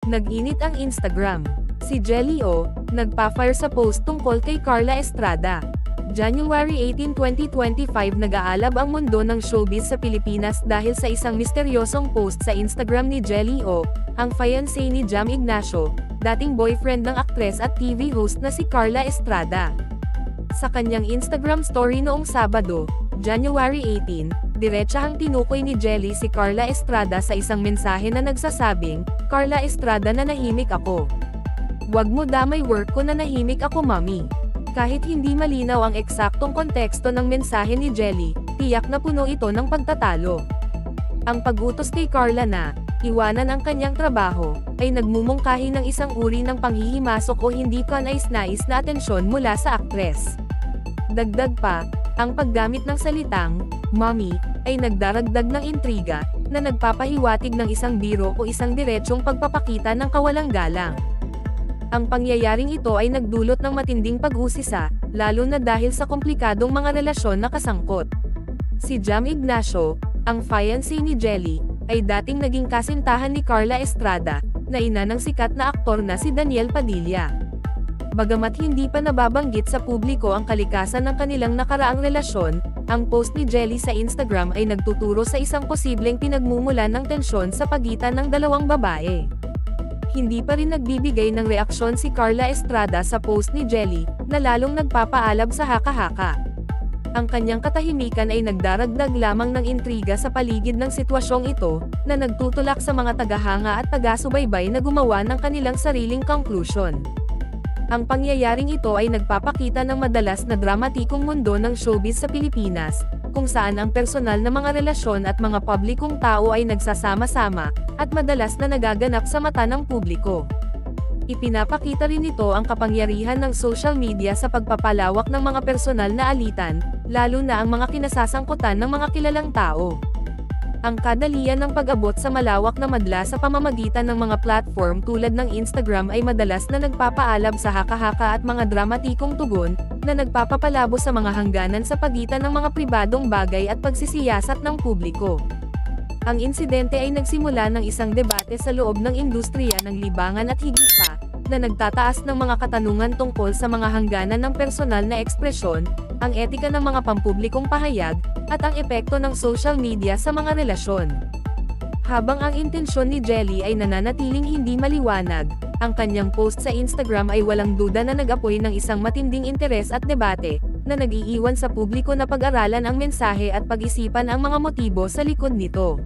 Nag-init ang Instagram. Si Jelly O, nagpa-fire sa post tungkol kay Carla Estrada. January 18, 2025 nag-aalab ang mundo ng showbiz sa Pilipinas dahil sa isang misteryosong post sa Instagram ni Jelly O, ang fiancé ni Jam Ignacio, dating boyfriend ng aktres at TV host na si Carla Estrada. Sa kanyang Instagram story noong Sabado, January 18, diretsahang tinukoy ni Jelly si Carla Estrada sa isang mensahe na nagsasabing, "Carla Estrada, nanahimik ako. Wag mo damay work ko, nanahimik ako mami." Kahit hindi malinaw ang eksaktong konteksto ng mensahe ni Jelly, tiyak na puno ito ng pagtatalo. Ang pag-utos kay Carla na iwanan ang kanyang trabaho ay nagmumungkahi ng isang uri ng panghihimasok o hindi kanais-nais na atensyon mula sa aktres. Dagdag pa, ang paggamit ng salitang "mommy" ay nagdaragdag ng intriga na nagpapahiwatig ng isang biro o isang diretsong pagpapakita ng kawalang galang. Ang pangyayaring ito ay nagdulot ng matinding pag-usisa, lalo na dahil sa komplikadong mga relasyon na kasangkot. Si Jam Ignacio, ang fiancé ni Jelly, ay dating naging kasintahan ni Carla Estrada, na ina ng sikat na aktor na si Daniel Padilla. Bagamat hindi pa nababanggit sa publiko ang kalikasan ng kanilang nakaraang relasyon, ang post ni Jelly sa Instagram ay nagtuturo sa isang posibleng pinagmumulan ng tensyon sa pagitan ng dalawang babae. Hindi pa rin nagbibigay ng reaksyon si Carla Estrada sa post ni Jelly, na lalong nagpapaalab sa haka-haka. Ang kanyang katahimikan ay nagdaragdag lamang ng intriga sa paligid ng sitwasyong ito, na nagtutulak sa mga tagahanga at taga-subaybay na gumawa ng kanilang sariling conclusion. Ang pangyayaring ito ay nagpapakita ng madalas na dramatikong mundo ng showbiz sa Pilipinas, kung saan ang personal na mga relasyon at mga publikong tao ay nagsasama-sama, at madalas na nagaganap sa mata ng publiko. Ipinapakita rin ito ang kapangyarihan ng social media sa pagpapalawak ng mga personal na alitan, lalo na ang mga kinasasangkutan ng mga kilalang tao. Ang kadalian ng pag-abot sa malawak na madla sa pamamagitan ng mga platform tulad ng Instagram ay madalas na nagpapaalab sa haka-haka at mga dramatikong tugon, na nagpapapalabo sa mga hangganan sa pagitan ng mga pribadong bagay at pagsisiyasat ng publiko. Ang insidente ay nagsimula ng isang debate sa loob ng industriya ng libangan at higit pa, na nagtataas ng mga katanungan tungkol sa mga hangganan ng personal na ekspresyon, ang etika ng mga pampublikong pahayag, at ang epekto ng social media sa mga relasyon. Habang ang intensyon ni Jelly ay nananatiling hindi maliwanag, ang kanyang post sa Instagram ay walang duda na nag-apoy ng isang matinding interes at debate, na nag-iiwan sa publiko na pag-aralan ang mensahe at pag-isipan ang mga motibo sa likod nito.